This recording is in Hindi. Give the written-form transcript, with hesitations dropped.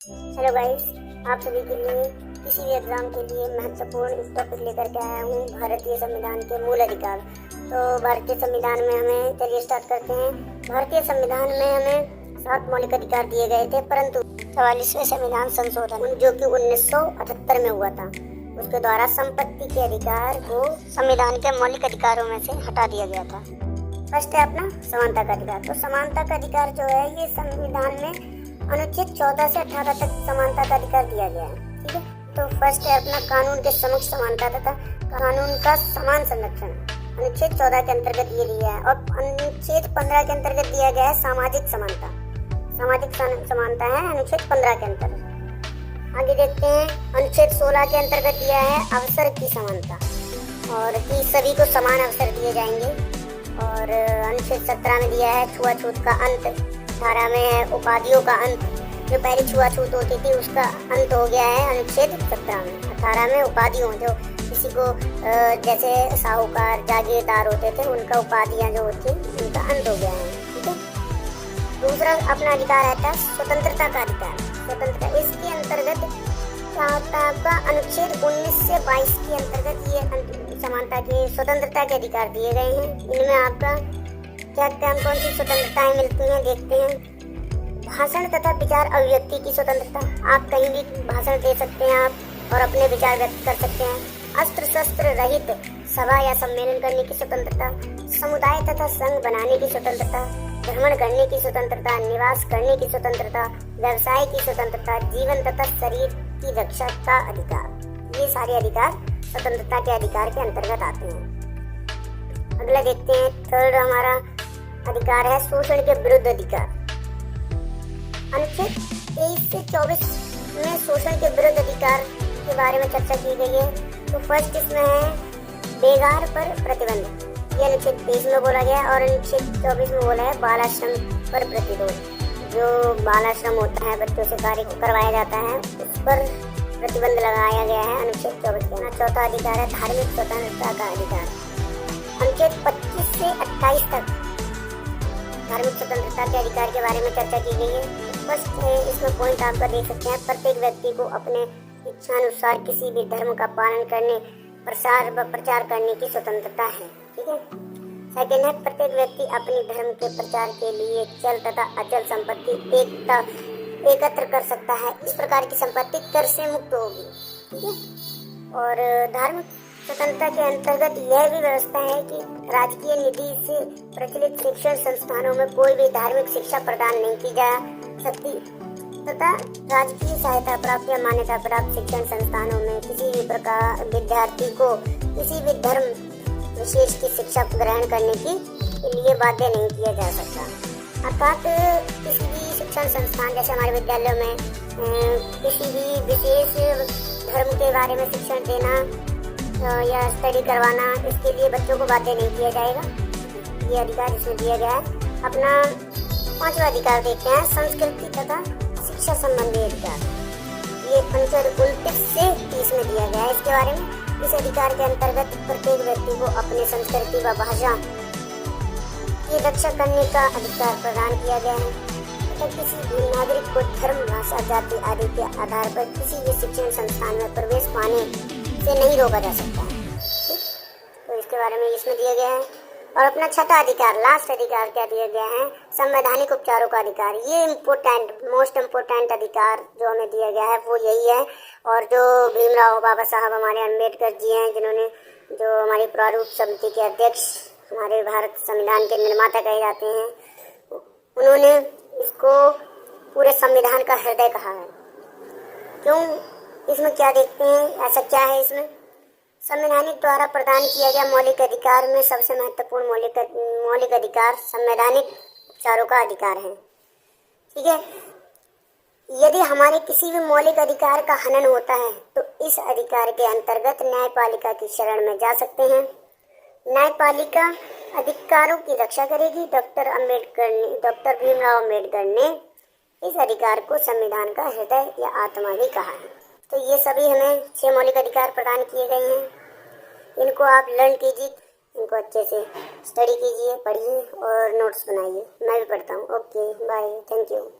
हेलो गाइस, आप सभी के लिए किसी भी एग्जाम के लिए महत्वपूर्ण इस टॉपिक लेकर के आया हूँ, भारतीय संविधान के मूल अधिकार। तो भारतीय संविधान में हमें, चलिए स्टार्ट करते हैं। भारतीय संविधान में हमें 7 मौलिक अधिकार दिए गए थे, परंतु 44वें संविधान संशोधन जो कि 1978 में हुआ था, उसके द्वारा संपत्ति के अधिकार को संविधान के मौलिक अधिकारों में से हटा दिया गया था। फर्स्ट है अपना समानता का अधिकार। तो समानता का अधिकार जो है, ये संविधान में अनुच्छेद 14 से 18 तक समानता का अधिकार दिया गया है। ठीक है, तो फर्स्ट है अपना कानून के समक्ष समानता तथा कानून का समान संरक्षण, अनुच्छेद 14 के अंतर्गत ये दिया है। और अनुच्छेद 15 के अंतर्गत दिया गया है सामाजिक समानता। सामाजिक समानता है अनुच्छेद 15 के अंतर्गत। आगे देखते हैं, अनुच्छेद 16 के अंतर्गत दिया है अवसर की समानता, और कि सभी को समान अवसर दिए जाएंगे। और अनुच्छेद 17 में दिया है छुआछूत का अंत। 18 में है उपाधियों का अंत। जो पहले छुआछूत होती थी उसका अंत हो गया है अनुच्छेद 17 में। 18 में उपाधियों, जो किसी को जैसे साहूकार, जागीरदार होते थे, उनका उपाधियां जो होती उनका अंत हो गया है। ठीक है, दूसरा अपना अधिकार आता है स्वतंत्रता का अधिकार। स्वतंत्रता, इसके अंतर्गत आपका अनुच्छेद 19 से 22 के अंतर्गत ये समानता की, स्वतंत्रता के अधिकार दिए गए हैं। इनमें आपका क्या कौन सी स्वतंत्रताएं मिलती हैं, देखते हैं। भाषण तथा विचार अभिव्यक्ति की स्वतंत्रता, आप कहीं भी भाषण दे सकते हैं आप और अपने विचार व्यक्त कर सकते हैं। अस्त्र शस्त्र रहित सभा या सम्मेलन करने की स्वतंत्रता, समुदाय तथा संघ बनाने की स्वतंत्रता, भ्रमण करने की स्वतंत्रता, निवास करने की स्वतंत्रता, व्यवसाय की स्वतंत्रता, जीवन तथा शरीर की रक्षा का अधिकार। ये सारे अधिकार स्वतंत्रता के अधिकार के अंतर्गत आते हैं। अगला देखते हैं, थर्ड हमारा अधिकार है शोषण के विरुद्ध अधिकार। अनुच्छेद 23 से 24 में शोषण के विरुद्ध अधिकार के बारे में चर्चा की गई है। तो फर्स्ट इसमें है बेगार पर प्रतिबंध, ये अनुच्छेद 23 में बोला गया है। और अनुच्छेद 24 में बोला है बाल आश्रम पर प्रतिरोध। जो बाल आश्रम होता है, बच्चों से कार्य करवाया जाता है, उस पर प्रतिबंध लगाया गया है अनुच्छेद 24 के। चौथा अधिकार है धार्मिक स्वतंत्रता का अधिकार। अनुच्छेद 25 से 28 तक धार्मिक स्वतंत्रता के अधिकार के बारे में चर्चा की गई है। फर्स्ट है, इसमें पॉइंट आपका देख सकते हैं, प्रत्येक व्यक्ति को अपने इच्छानुसार किसी भी धर्म का पालन करने, प्रसार व प्रचार करने की स्वतंत्रता है। ठीक है, सेकेंड है, प्रत्येक व्यक्ति अपने धर्म के प्रचार के लिए चल तथा अचल संपत्ति एकत्र कर सकता है। इस प्रकार की संपत्ति कर से मुक्त होगी। ठीक है, और धार्मिक स्वतंत्रता के अंतर्गत यह भी व्यवस्था है कि राजकीय निधि से प्रचलित शिक्षण संस्थानों में कोई भी धार्मिक शिक्षा प्रदान नहीं की जा सकती तथा राजकीय सहायता प्राप्त या मान्यता प्राप्त शिक्षण संस्थानों में किसी भी प्रकार विद्यार्थी को किसी भी धर्म विशेष की शिक्षा ग्रहण करने के लिए बाध्य नहीं किया जा सकता। अर्थात किसी भी शिक्षण संस्थान, जैसे हमारे विद्यालयों में किसी भी विशेष धर्म के बारे में शिक्षण देना या स्टडी करवाना, इसके लिए बच्चों को बाध्य नहीं किया जाएगा। ये अधिकार इसमें दिया गया है। अपना 5वां अधिकार देखते हैं, संस्कृति तथा शिक्षा संबंधी अधिकार। ये अनुच्छेद 29 से 30 में दिया गया है इसके बारे में। इस अधिकार के अंतर्गत प्रत्येक व्यक्ति को अपने संस्कृति व भाषा की रक्षा करने का अधिकार प्रदान किया गया है तथा किसी भी नागरिक को धर्म, भाषा, जाति आदि के आधार पर किसी भी शिक्षण संस्थान में प्रवेश पाने से नहीं रोका जा सकता है। ठीक, तो इसके बारे में इसमें दिया गया है। और अपना 6वां अधिकार, लास्ट अधिकार क्या दिया गया है, संवैधानिक उपचारों का अधिकार। ये इम्पोर्टेंट, मोस्ट इम्पोर्टेंट अधिकार जो हमें दिया गया है वो यही है। और जो भीमराव बाबा साहब हमारे अम्बेडकर जी हैं, जिन्होंने, जो हमारी प्रारूप समिति के अध्यक्ष, हमारे भारत संविधान के निर्माता कहे जाते हैं, उन्होंने इसको पूरे संविधान का हृदय कहा है। क्यों? इसमें क्या देखते हैं, ऐसा क्या है इसमें? संवैधानिक द्वारा प्रदान किया गया मौलिक अधिकार में सबसे महत्वपूर्ण मौलिक अधिकार संवैधानिक उपचारों का अधिकार है। ठीक है, यदि हमारे किसी भी मौलिक अधिकार का हनन होता है तो इस अधिकार के अंतर्गत न्यायपालिका की शरण में जा सकते हैं। न्यायपालिका अधिकारों की रक्षा करेगी। डॉक्टर भीमराव अम्बेडकर ने इस अधिकार को संविधान का हृदय या आत्मा भी कहा है। तो ये सभी हमें 6 मौलिक अधिकार प्रदान किए गए हैं। इनको आप लर्न कीजिए, इनको अच्छे से स्टडी कीजिए, पढ़िए और नोट्स बनाइए। मैं भी पढ़ता हूँ। Okay, bye, thank you.